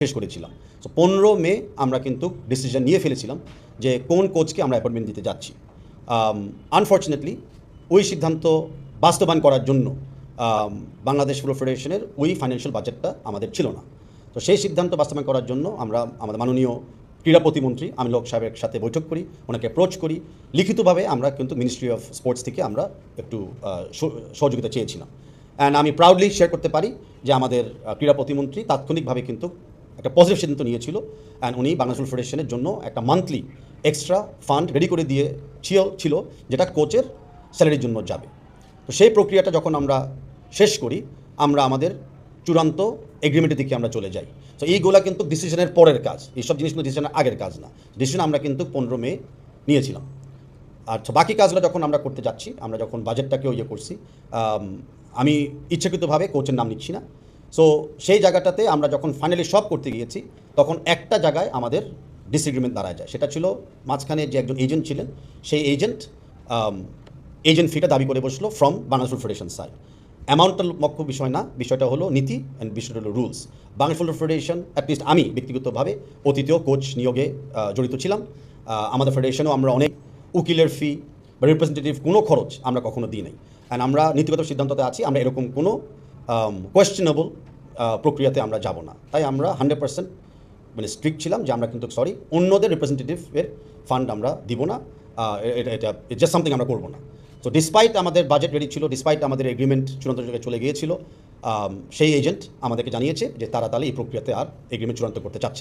শেষ করেছিলাম। সো 15 মে আমরা কিন্তু ডিসিশন নিয়ে ফেলেছিলাম যে কোন কোচকে আমরা অ্যাপয়েন্টমেন্ট দিতে যাচ্ছি। আনফর্চুনেটলি ওই সিদ্ধান্ত বাস্তবায়ন করার জন্য বাংলাদেশ ফুটবল ফেডারেশনের ওই ফাইন্যান্সিয়াল বাজেটটা আমাদের ছিল না। তো সেই সিদ্ধান্ত বাস্তবায়ন করার জন্য আমরা আমাদের মাননীয় ক্রীড়া প্রতিমন্ত্রী আমিনুল হক সাহেবের সাথে বৈঠক করি, ওনাকে অ্যাপ্রোচ করি। লিখিতভাবে আমরা কিন্তু মিনিস্ট্রি অফ স্পোর্টস থেকে আমরা একটু সহযোগিতা চেয়েছিলাম। অ্যান্ড আমি প্রাউডলি শেয়ার করতে পারি যে আমাদের ক্রীড়া প্রতিমন্ত্রী তাৎক্ষণিকভাবে কিন্তু একটা পজিটিভ সিদ্ধান্ত নিয়েছিল। অ্যান্ড উনি বাংলাদেশ ফুটবল ফেডারেশনের জন্য একটা মান্থলি এক্সট্রা ফান্ড রেডি করে দিয়ে ছিল যেটা কোচের স্যালারির জন্য যাবে। তো সেই প্রক্রিয়াটা যখন আমরা শেষ করি, আমরা আমাদের চূড়ান্ত এগ্রিমেন্টের দিকে আমরা চলে যাই। তো এইগুলা কিন্তু ডিসিশনের পরের কাজ, এইসব জিনিসগুলো ডিসিশনের আগের কাজ না। ডিসিশন আমরা কিন্তু 15 মে নিয়েছিলাম। আর বাকি কাজগুলো যখন আমরা করতে যাচ্ছি, আমরা যখন বাজেটটাকেও করছি, আমি ইচ্ছাকৃতভাবে কোচের নাম নিচ্ছি না। সো সেই জায়গাটাতে আমরা যখন ফাইনালি সব করতে গিয়েছি, তখন একটা জায়গায় আমাদের ডিসএগ্রিমেন্ট দাঁড়ায় যায়। সেটা ছিল মাঝখানে যে একজন এজেন্ট ছিলেন, সেই এজেন্ট ফিটা দাবি করে বসলো from Bangladesh football federation side. অ্যামাউন্টটা মুখ্য বিষয় না, বিষয়টা হলো নীতি অ্যান্ড বিষয়টা হলো rules. Bangladesh football federation, at least আমি ব্যক্তিগতভাবে অতীতেও কোচ নিয়োগে জড়িত ছিলাম। আমাদের ফেডারেশনেও আমরা অনেক উকিলের ফি বা রিপ্রেজেন্টেটিভ কোনো খরচ আমরা কখনো দিই নাই। অ্যান্ড আমরা নীতিগত সিদ্ধান্ততে আছি, আমরা এরকম কোনো কোয়েশ্চেনেবল প্রক্রিয়াতে আমরা যাব না। তাই আমরা 100% মানে স্ট্রিক্ট ছিলাম যে আমরা কিন্তু অন্যদের রিপ্রেজেন্টেটিভের ফান্ড আমরা দিব না, এটা জাস্ট সামথিং আমরা করবো না। সো ডিসপাইট আমাদের বাজেট রেডি ছিল, ডিসপাইট আমাদের এগ্রিমেন্ট চূড়ান্ত জায়গায় চলে গিয়েছিল, সেই এজেন্ট আমাদেরকে জানিয়েছে যে তারা তাহলে এই প্রক্রিয়াতে আর এগ্রিমেন্ট চূড়ান্ত করতে চাচ্ছে।